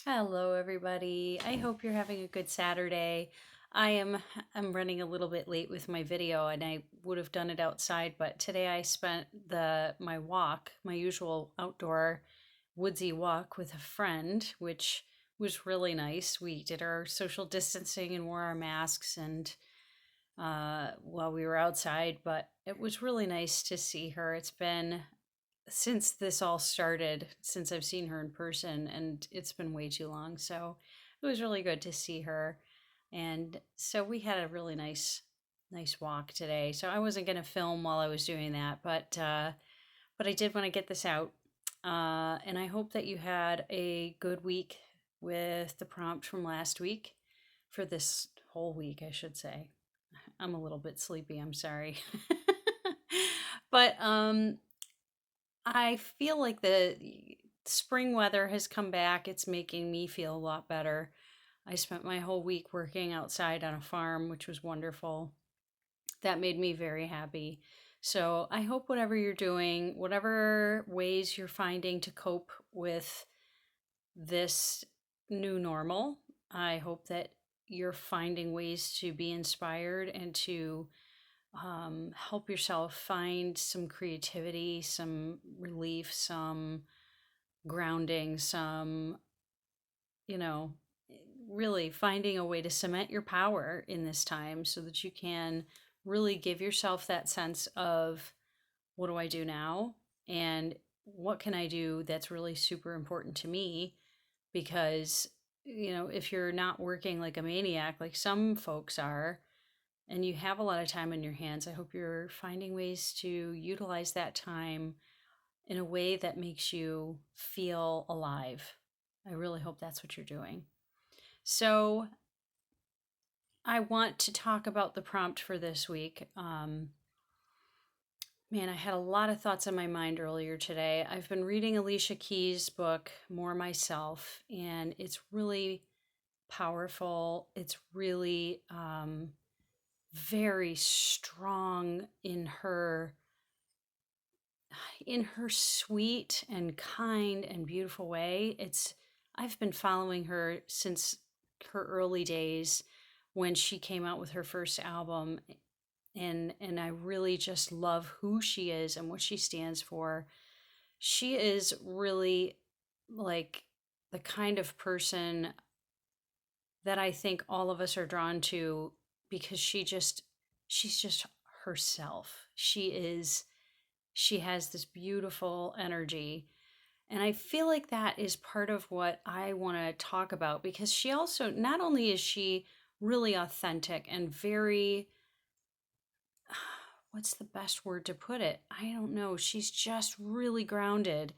Hello, everybody. I hope you're having a good Saturday. I am I'm running a little bit late with my video and I would have done it outside, but today I spent my walk, my usual outdoor woodsy walk with a friend, which was really nice. We did our social distancing and wore our masks and while we were outside, but it was really nice to see her. It's been since this all started, since I've seen her in person, and it's been way too long. So it was really good to see her. And so we had a really nice walk today. So I wasn't going to film while I was doing that, but I did want to get this out. And I hope that you had a good week with the prompt from last week, for this whole week, I should say. I'm a little bit sleepy, I'm sorry. But I feel like the spring weather has come back. It's making me feel a lot better. I spent my whole week working outside on a farm, which was wonderful. That made me very happy. So I hope whatever you're doing, whatever ways you're finding to cope with this new normal, I hope that you're finding ways to be inspired and to help yourself find some creativity, some relief, some grounding, some, you know, really finding a way to cement your power in this time so that you can really give yourself that sense of what do I do now? And what can I do that's really super important to me? Because, if you're not working like a maniac, like some folks are, and you have a lot of time on your hands, I hope you're finding ways to utilize that time in a way that makes you feel alive. I really hope that's what you're doing. So, I want to talk about the prompt for this week. Man, I had a lot of thoughts on my mind earlier today. I've been reading Alicia Keys' book, More Myself, and it's really powerful. It's really very strong in her sweet and kind and beautiful way. I've been following her since her early days when she came out with her first album, and I really just love who she is and what she stands for. She is really like the kind of person that I think all of us are drawn to, because she's just herself. She has this beautiful energy. And I feel like that is part of what I want to talk about, because she also, not only is she really authentic and very, what's the best word to put it? I don't know. She's just really grounded.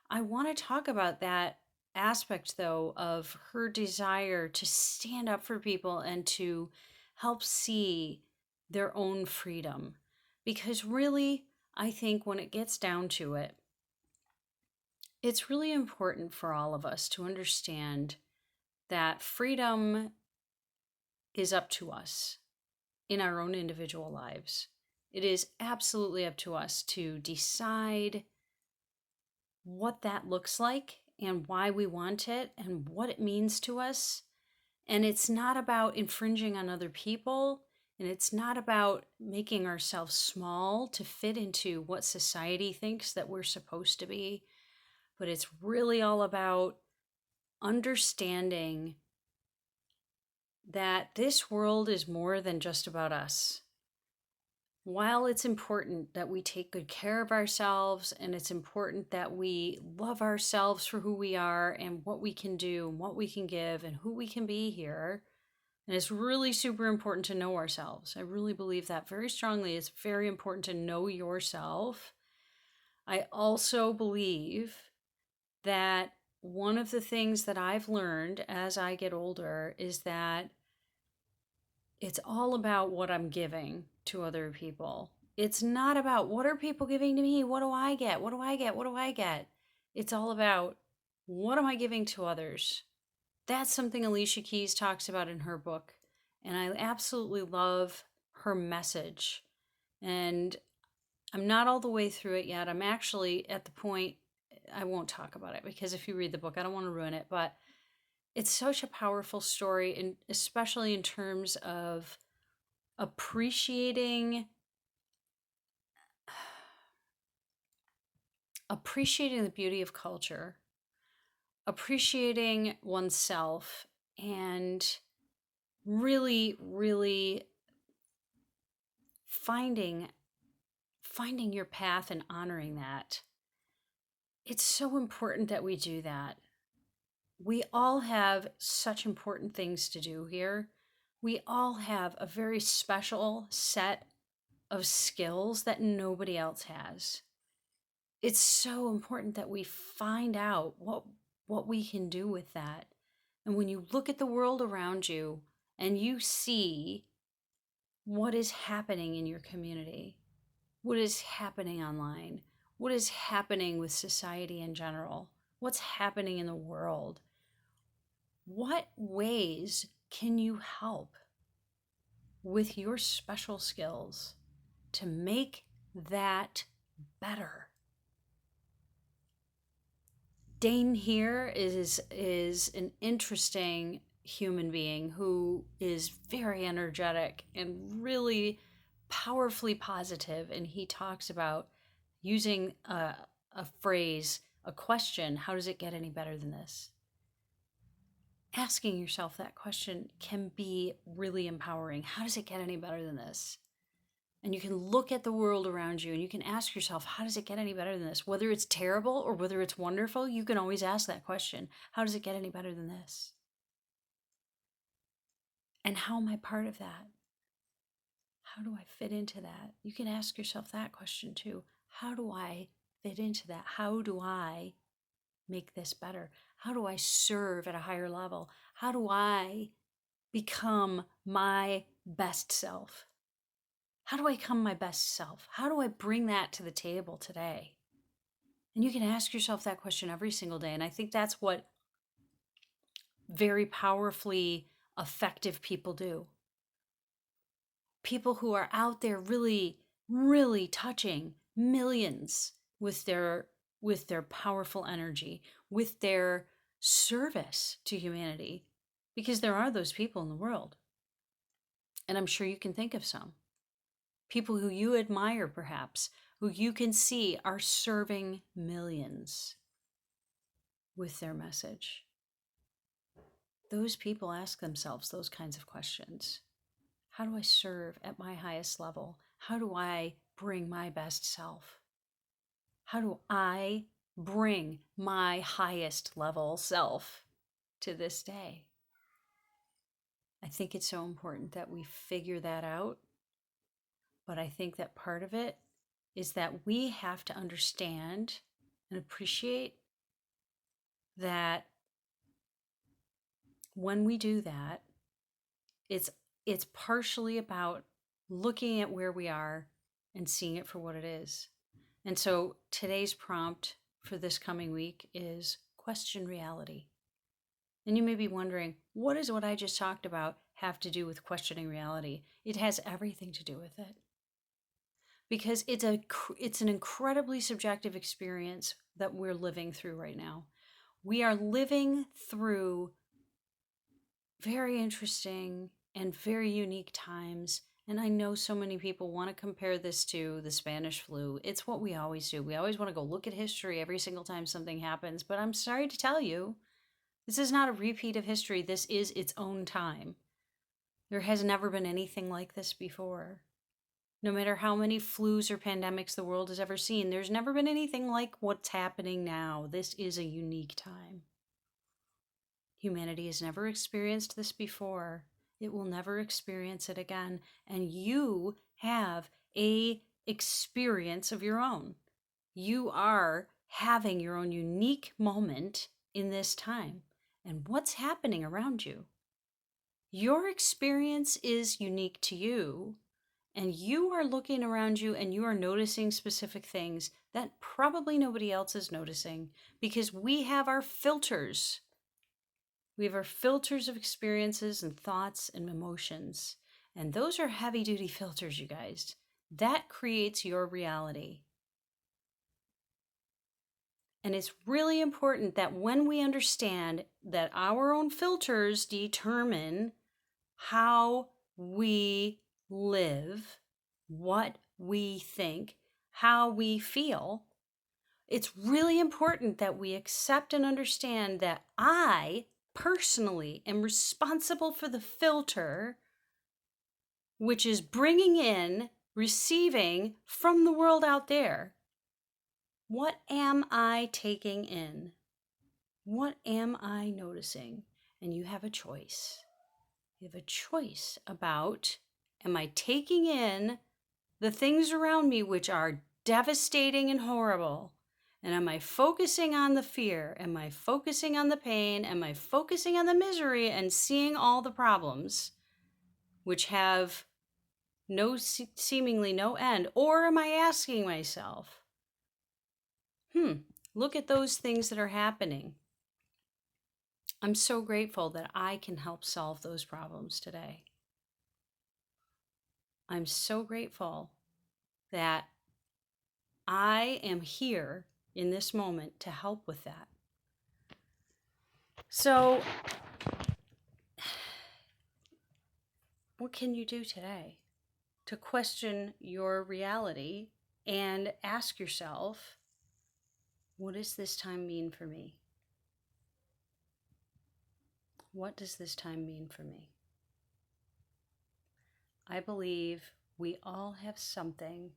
I want to talk about that aspect, though, of her desire to stand up for people and to help see their own freedom. Because really, I think when it gets down to it, it's really important for all of us to understand that freedom is up to us in our own individual lives. It is absolutely up to us to decide what that looks like and why we want it and what it means to us. And it's not about infringing on other people, and it's not about making ourselves small to fit into what society thinks that we're supposed to be, but it's really all about understanding that this world is more than just about us. While it's important that we take good care of ourselves, and it's important that we love ourselves for who we are and what we can do and what we can give and who we can be here, and it's really super important to know ourselves. I really believe that very strongly. It's very important to know yourself. I also believe that one of the things that I've learned as I get older is that it's all about what I'm giving to other people. It's not about what are people giving to me? What do I get? What do I get? What do I get? It's all about what am I giving to others? That's something Alicia Keys talks about in her book. And I absolutely love her message. And I'm not all the way through it yet. I'm actually at the point, I won't talk about it because if you read the book, I don't want to ruin it. But It's such a powerful story, and especially in terms of appreciating appreciating the beauty of culture, appreciating oneself, and really finding finding your path and honoring that. It's so important that we do that. We all have such important things to do here. We all have a very special set of skills that nobody else has. It's so important that we find out what we can do with that. And when you look at the world around you and you see what is happening in your community, what is happening online, what is happening with society in general, what's happening in the world, what ways can you help with your special skills to make that better? Dane here is an interesting human being who is very energetic and really powerfully positive, and he talks about using a phrase, a question, how does it get any better than this? Asking yourself that question can be really empowering. How does it get any better than this? And you can look at the world around you and you can ask yourself, how does it get any better than this? Whether it's terrible or whether it's wonderful, you can always ask that question. How does it get any better than this? And how am I part of that? How do I fit into that? You can ask yourself that question too. How do I fit into that? How do I make this better? How do I serve at a higher level? How do I become my best self? How do I become my best self? How do I bring that to the table today? And you can ask yourself that question every single day. And I think that's what very powerfully effective people do. People who are out there really touching millions with their powerful energy, with their service to humanity, because there are those people in the world. And I'm sure you can think of some. People who you admire, perhaps, who you can see are serving millions with their message. Those people ask themselves those kinds of questions. How do I serve at my highest level? How do I bring my best self? How do I bring my highest level self to this day? I think it's so important that we figure that out. But I think that part of it is that we have to understand and appreciate that when we do that, it's partially about looking at where we are and seeing it for what it is. And so today's prompt for this coming week is question reality. And you may be wondering, what does what I just talked about have to do with questioning reality? It has everything to do with it. Because it's an incredibly subjective experience that we're living through right now. We are living through very interesting and very unique times. And I know so many people want to compare this to the Spanish flu. It's what we always do. We always want to go look at history every single time something happens. But I'm sorry to tell you, this is not a repeat of history. This is its own time. There has never been anything like this before. No matter how many flus or pandemics the world has ever seen, there's never been anything like what's happening now. This is a unique time. Humanity has never experienced this before. It will never experience it again. And you have a experience of your own. You are having your own unique moment in this time. And what's happening around you? Your experience is unique to you. And you are looking around you and you are noticing specific things that probably nobody else is noticing because we have our filters. We have our filters of experiences and thoughts and emotions. And those are heavy duty filters, you guys. That creates your reality. And it's really important that when we understand that our own filters determine how we live, what we think, how we feel, it's really important that we accept and understand that I personally am responsible for the filter, which is bringing in, receiving from the world out there. What am I taking in? What am I noticing? And you have a choice. You have a choice about, am I taking in the things around me which are devastating and horrible? And am I focusing on the fear? Am I focusing on the pain? Am I focusing on the misery and seeing all the problems which have seemingly no end? Or am I asking myself, look at those things that are happening. I'm so grateful that I can help solve those problems today. I'm so grateful that I am here in this moment to help with that. So, what can you do today to question your reality and ask yourself, what does this time mean for me? What does this time mean for me? I believe we all have something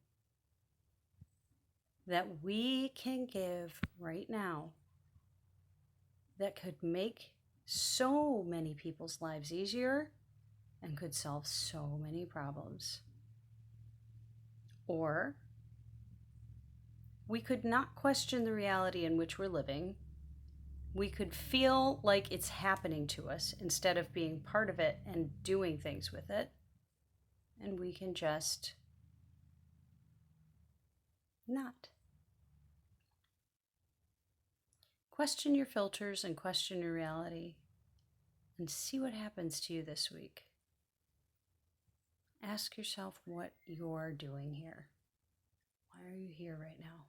that we can give right now that could make so many people's lives easier and could solve so many problems. Or we could not question the reality in which we're living. We could feel like it's happening to us instead of being part of it and doing things with it. And we can just not. Question your filters and question your reality and see what happens to you this week. Ask yourself what you're doing here. Why are you here right now?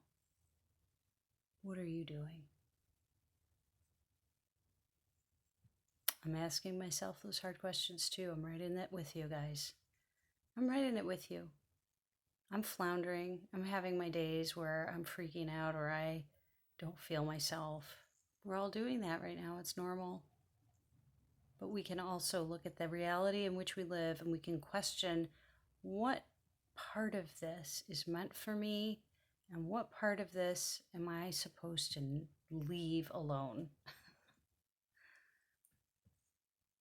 What are you doing? I'm asking myself those hard questions too. I'm right in it with you guys. I'm right in it with you. I'm floundering. I'm having my days where I'm freaking out or I don't feel myself. We're all doing that right now. It's normal. But we can also look at the reality in which we live and we can question what part of this is meant for me and what part of this am I supposed to leave alone.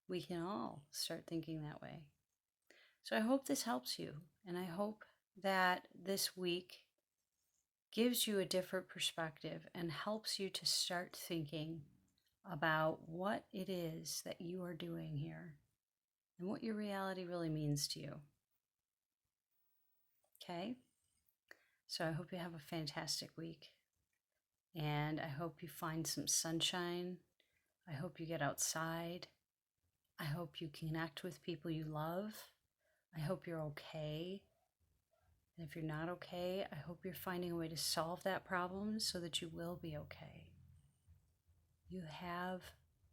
We can all start thinking that way. So I hope this helps you, and I hope that this week gives you a different perspective and helps you to start thinking about what it is that you are doing here and what your reality really means to you. Okay? So I hope you have a fantastic week, and I hope you find some sunshine. I hope you get outside. I hope you connect with people you love. I hope you're okay. And if you're not okay, I hope you're finding a way to solve that problem so that you will be okay. You have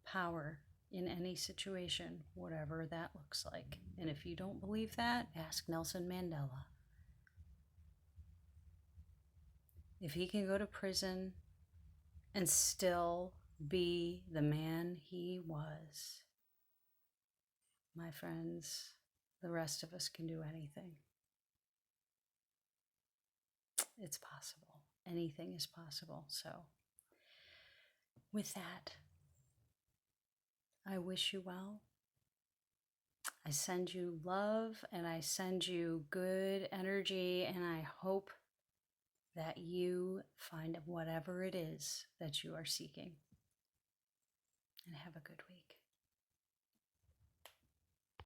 power in any situation, whatever that looks like. And if you don't believe that, ask Nelson Mandela. If he can go to prison and still be the man he was, my friends, the rest of us can do anything. It's possible. Anything is possible. So, with that, I wish you well. I send you love and I send you good energy, and I hope that you find whatever it is that you are seeking. And have a good week.